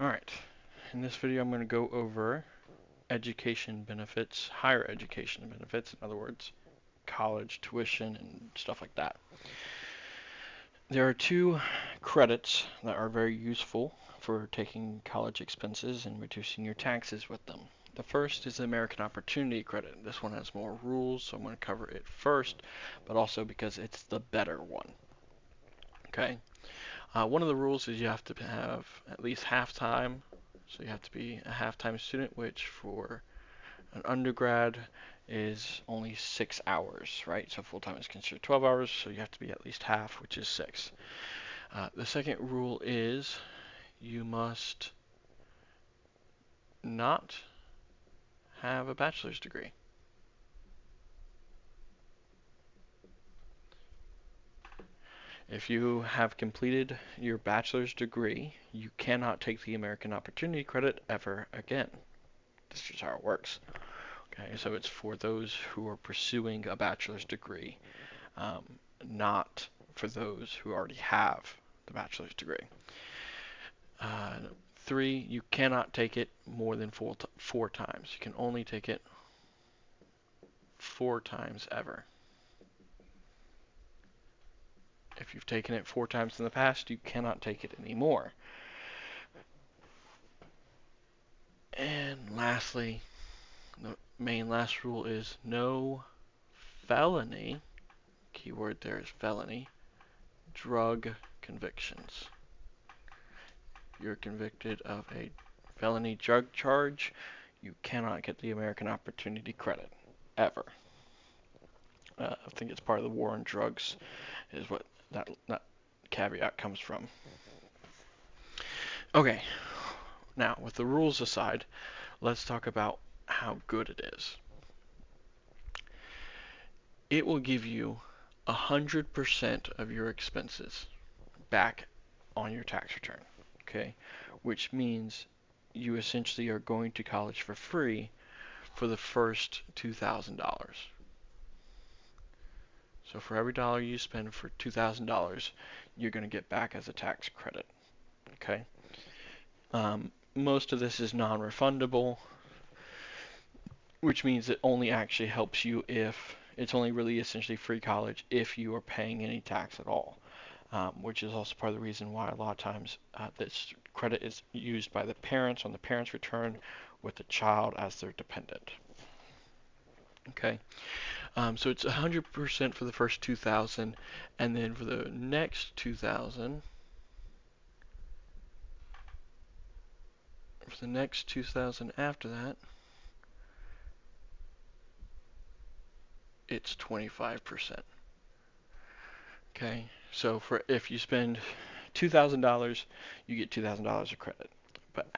Alright, in this video I'm going to go over education benefits, higher education benefits, in other words, college tuition and stuff like that. There are two credits that are very useful for taking college expenses and reducing your taxes with them. The first is the American Opportunity Credit. This one has more rules, so I'm going to cover it first, but also because it's the better one. Okay. One of the rules is you have to have at least half-time, so you have to be a half-time student, which for an undergrad is only 6 hours, right? So full-time is considered 12 hours, so you have to be at least half, which is 6. The second rule is you must not have a bachelor's degree. If you have completed your bachelor's degree, you cannot take the American Opportunity Credit ever again. This is how it works. Okay, so it's for those who are pursuing a bachelor's degree, not for those who already have the bachelor's degree. 3, you cannot take it more than 4 times. You can only take it 4 times ever. If you've taken it 4 times in the past, you cannot take it anymore. And lastly, the main last rule is no felony, keyword there is felony, drug convictions. You're convicted of a felony drug charge, you cannot get the American Opportunity Credit, ever. I think it's part of the war on drugs is what that caveat comes from. Okay, now with the rules aside, let's talk about how good it is. It will give you 100% of your expenses back on your tax return, okay? Which means you essentially are going to college for free for the first $2,000. So for every dollar you spend for $2,000, you're going to get back as a tax credit, okay? Most of this is non-refundable, which means it only actually helps you if it's only really essentially free college if you are paying any tax at all, which is also part of the reason why a lot of times this credit is used by the parents on the parents' return with the child as their dependent. Okay, so it's 100% for the first 2,000, and then for the next 2,000, for the next 2,000 after that, it's 25%. Okay, so for if you spend $2,000, you get $2,000 of credit. But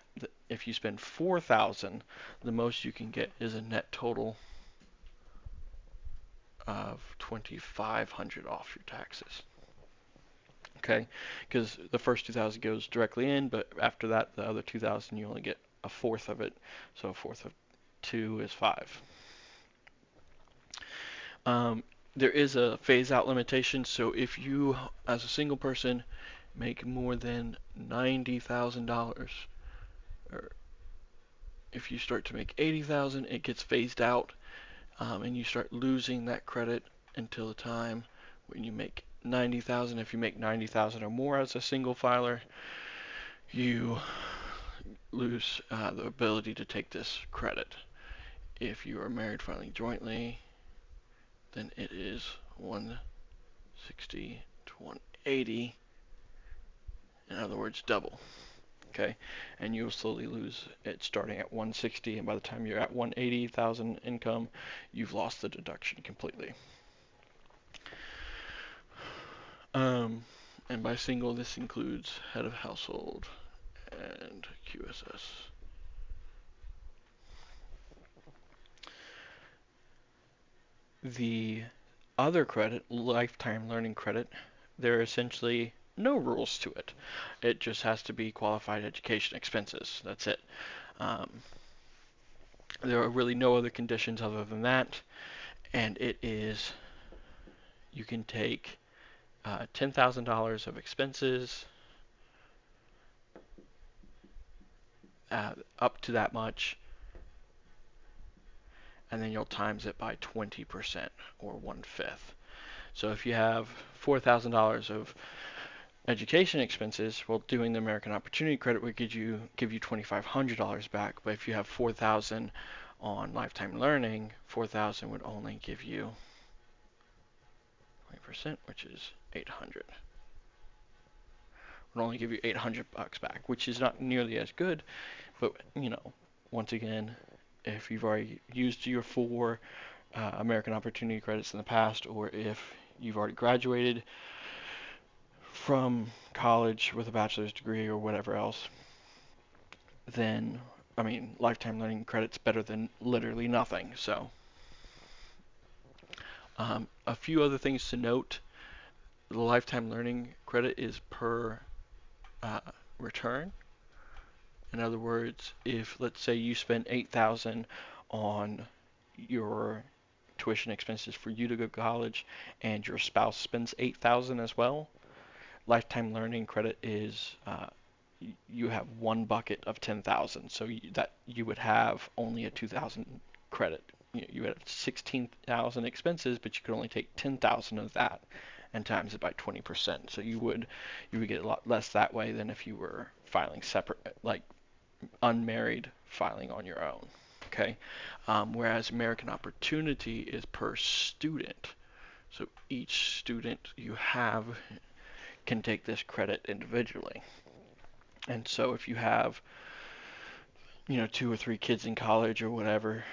if you spend 4,000, the most you can get is a net total of 2,500 off your taxes. Okay, because the first 2,000 goes directly in, but after that, the other 2,000 you only get a fourth of it. So a fourth of 2 is 5. There is a phase-out limitation, so if you, as a single person, make more than $90,000, or if you start to make 80,000, it gets phased out, and you start losing that credit until the time when you make 90,000. If you make 90,000 or more as a single filer, you lose the ability to take this credit. If you are married filing jointly, then it is 160 to 180. In other words, double. Okay, and you will slowly lose it starting at 160, and by the time you're at 180,000 income, you've lost the deduction completely. And by single, this includes head of household and QSS. The other credit, lifetime learning credit, there are essentially no rules to it. It just has to be qualified education expenses. That's it. There are really no other conditions other than that, and it is, you can take $10,000 of expenses up to that much, and then you'll times it by 20% or 1/5. So if you have $4,000 of education expenses, well, doing the American Opportunity Credit would give you $2,500 back. But if you have 4,000 on lifetime learning, 4,000 would only give you 20%, which is 800. Would only give you $800 back, which is not nearly as good. But once again, if you've already used your 4 American Opportunity Credits in the past, or if you've already graduated from college with a bachelor's degree or whatever else, then, lifetime learning credit's better than literally nothing. So, a few other things to note. The lifetime learning credit is per return. In other words, if let's say you spend $8,000 on your tuition expenses for you to go to college, and your spouse spends $8,000 as well, lifetime learning credit is you have one bucket of 10,000, so you would have only a 2,000 credit. You would have 16,000 expenses, but you could only take 10,000 of that and times it by 20%. So you would get a lot less that way than if you were filing separate, like unmarried, filing on your own. Okay, whereas American Opportunity is per student. So each student you have can take this credit individually. And so if you have 2 or 3 kids in college or whatever,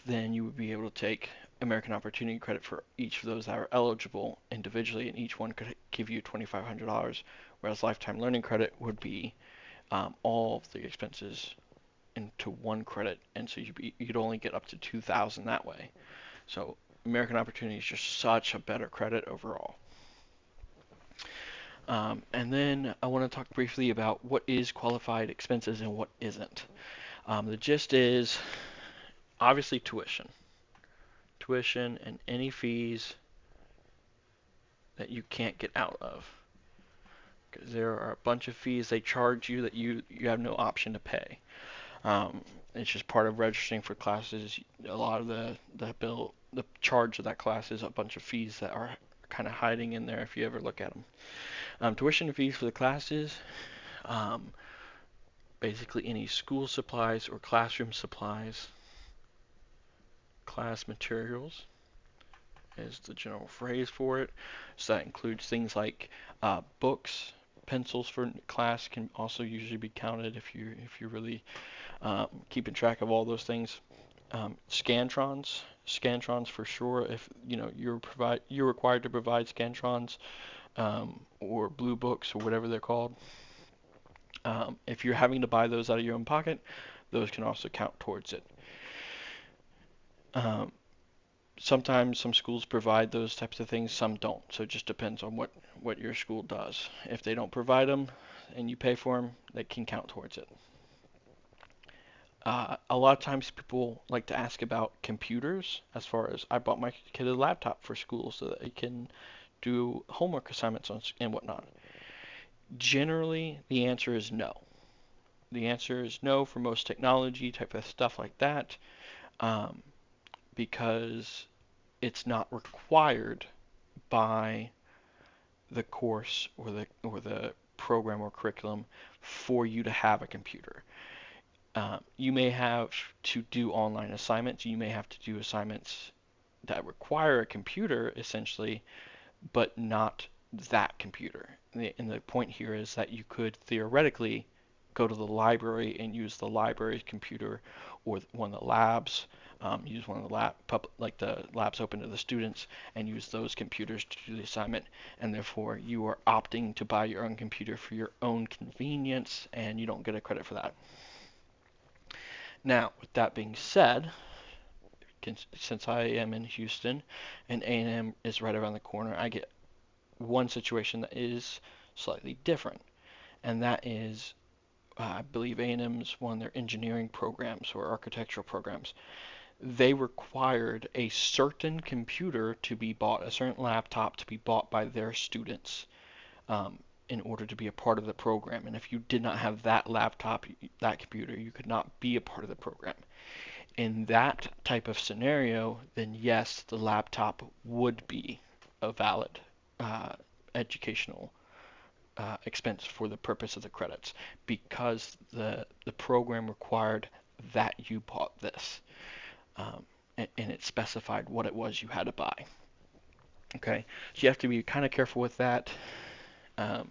then you would be able to take American Opportunity Credit for each of those that are eligible individually, and each one could give you $2,500, whereas Lifetime Learning Credit would be all of the expenses into one credit, and so you'd only get up to 2,000 that way. So American Opportunity is just such a better credit overall. And then I want to talk briefly about what is qualified expenses and what isn't. The gist is obviously tuition and any fees that you can't get out of, because there are a bunch of fees they charge you that you have no option to pay. It's just part of registering for classes. A lot of the charge of that class is a bunch of fees that are kind of hiding in there if you ever look at them. Tuition fees for the classes, basically any school supplies or classroom supplies. Class materials is the general phrase for it. So that includes things like books, pencils for class can also usually be counted if you're really keeping track of all those things. Scantrons for sure. If you're required to provide Scantrons or blue books or whatever they're called. If you're having to buy those out of your own pocket, those can also count towards it. Sometimes some schools provide those types of things, some don't. So it just depends on what your school does. If they don't provide them and you pay for them, they can count towards it. A lot of times people like to ask about computers, as far as I bought my kid a laptop for school so that he can do homework assignments and whatnot. Generally, the answer is no. The answer is no for most technology type of stuff like that, because it's not required by the course or the program or curriculum for you to have a computer. You may have to do online assignments. You may have to do assignments that require a computer, essentially, but not that computer. And the point here is that you could theoretically go to the library and use the library's computer or one of the labs, use one of the labs open to the students, and use those computers to do the assignment. And therefore, you are opting to buy your own computer for your own convenience, and you don't get a credit for that. Now, with that being said, since I am in Houston and A&M is right around the corner, I get one situation that is slightly different, and that is I believe A&M's one of their engineering programs or architectural programs. They required a certain computer to be bought, a certain laptop to be bought by their students in order to be a part of the program. And if you did not have that laptop, that computer, you could not be a part of the program. In that type of scenario, then yes, the laptop would be a valid educational expense for the purpose of the credits, because the program required that you bought this, and it specified what it was you had to buy. Okay, so you have to be kind of careful with that. Um,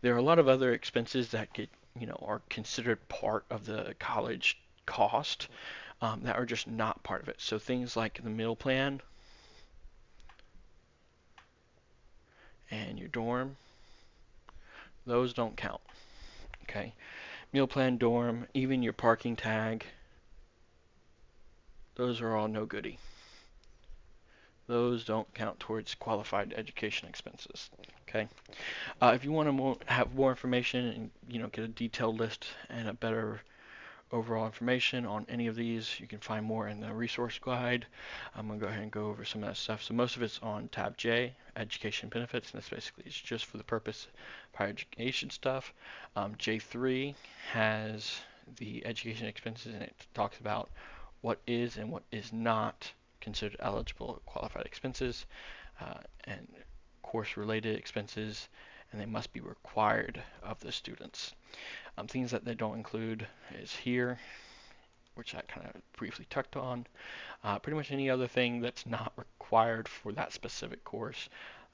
there are a lot of other expenses that are considered part of the college cost, that are just not part of it. So things like the meal plan and your dorm, those don't count. Okay, meal plan, dorm, even your parking tag, those are all no goody. Those don't count towards qualified education expenses. Okay. If you want to have more information and get a detailed list and a better overall information on any of these, you can find more in the resource guide. I'm going to go ahead and go over some of that stuff. So most of it's on tab J, education benefits, and this basically is just for the purpose of higher education stuff. J3 has the education expenses, and it talks about what is and what is not considered eligible qualified expenses, and course-related expenses, and they must be required of the students. Things that they don't include is here, which I kind of briefly touched on. Pretty much any other thing that's not required for that specific course.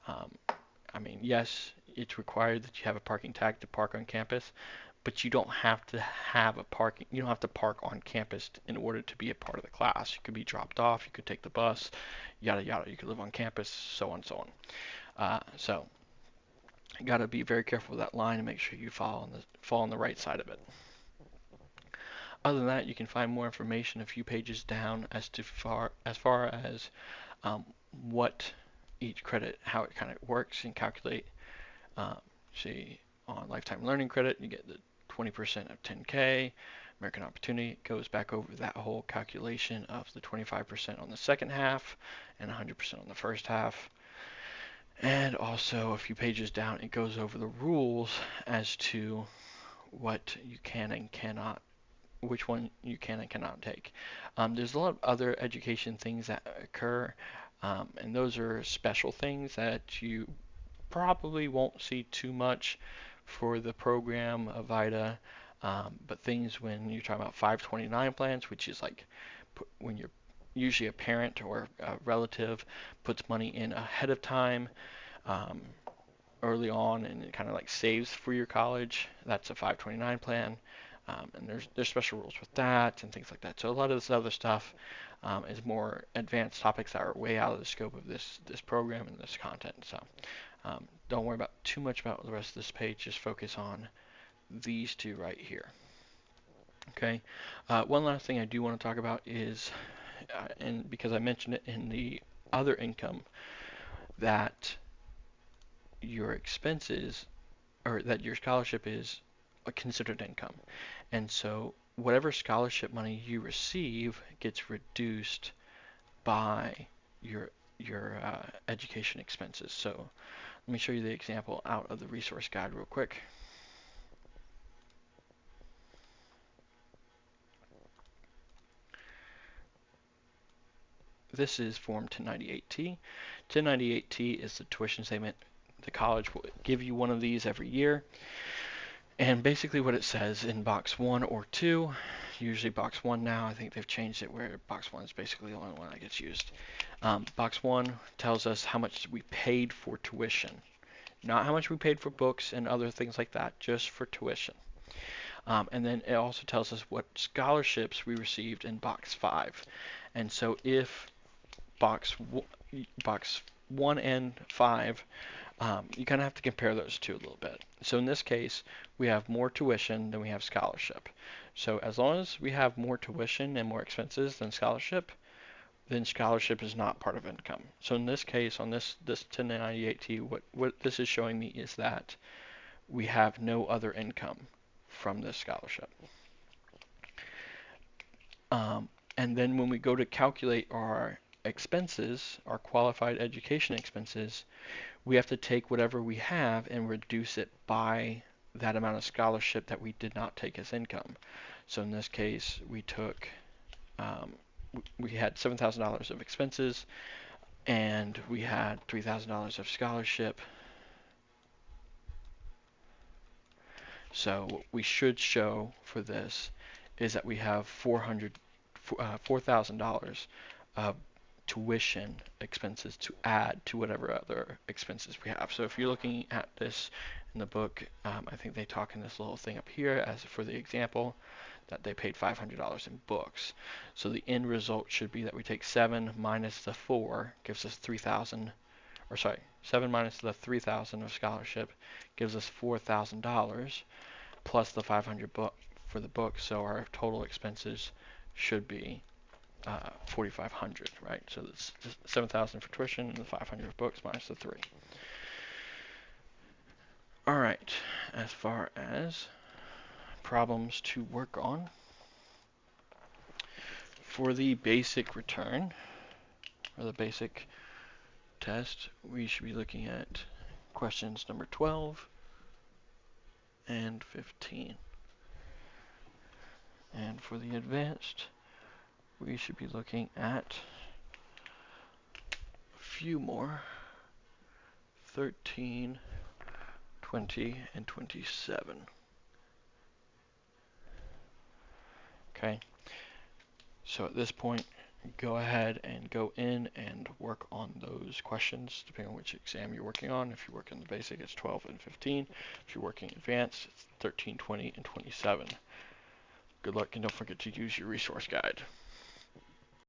I mean, yes, it's required that you have a parking tag to park on campus, but you don't have to have you don't have to park on campus in order to be a part of the class. You could be dropped off, you could take the bus, yada yada. You could live on campus, so on and so on. So you got to be very careful with that line and make sure you fall on the right side of it. Other than that, you can find more information a few pages down as far as what each credit, how it kind of works and calculate. See, on lifetime learning credit, you get the 20% of 10K. American Opportunity goes back over that whole calculation of the 25% on the second half and 100% on the first half. And also a few pages down, it goes over the rules as to what you can and cannot, which one you can and cannot take. There's a lot of other education things that occur, and those are special things that you probably won't see too much for the program of VITA, but things when you're talking about 529 plans, which is like when you're usually a parent or a relative puts money in ahead of time, early on, and it kind of like saves for your college. That's a 529 plan. And there's special rules with that and things like that. So a lot of this other stuff is more advanced topics that are way out of the scope of this program and this content. So don't worry about too much about the rest of this page. Just focus on these two right here. Okay. One last thing I do want to talk about is, and because I mentioned it in the other income, that your expenses, or that your scholarship is considered income. And so whatever scholarship money you receive gets reduced by your education expenses. So let me show you the example out of the resource guide real quick. This is Form 1098-T. 1098-T is the tuition statement. The college will give you one of these every year. And basically what it says in box 1 or 2, usually box 1 now, I think they've changed it where box 1 is basically the only one that gets used. Box 1 tells us how much we paid for tuition. Not how much we paid for books and other things like that, just for tuition. And then it also tells us what scholarships we received in box 5. And so if box 1 and 5, you kind of have to compare those two a little bit. So in this case, we have more tuition than we have scholarship. So as long as we have more tuition and more expenses than scholarship, then scholarship is not part of income. So in this case, on this 1098-T, what this is showing me is that we have no other income from this scholarship. And then when we go to calculate our expenses, our qualified education expenses, we have to take whatever we have and reduce it by that amount of scholarship that we did not take as income. So in this case, we took, we had $7,000 of expenses, and we had $3,000 of scholarship. So what we should show for this is that we have $4,000 of tuition expenses to add to whatever other expenses we have. So if you're looking at this in the book, I think they talk in this little thing up here as for the example that they paid $500 in books. So the end result should be that we take 7 minus the 4 gives us 3,000, or sorry, 7 minus the 3,000 of scholarship gives us $4,000 plus the 500 for the book. So our total expenses should be 4,500, right? So that's 7,000 for tuition and the 500 for books minus the 3. All right, as far as problems to work on, for the basic return, or the basic test, we should be looking at questions number 12 and 15. And for the advanced, we should be looking at a few more, 13, 20, and 27. Okay, so at this point, go ahead and go in and work on those questions, depending on which exam you're working on. If you're working the basic, it's 12 and 15. If you're working advanced, it's 13, 20, and 27. Good luck, and don't forget to use your resource guide.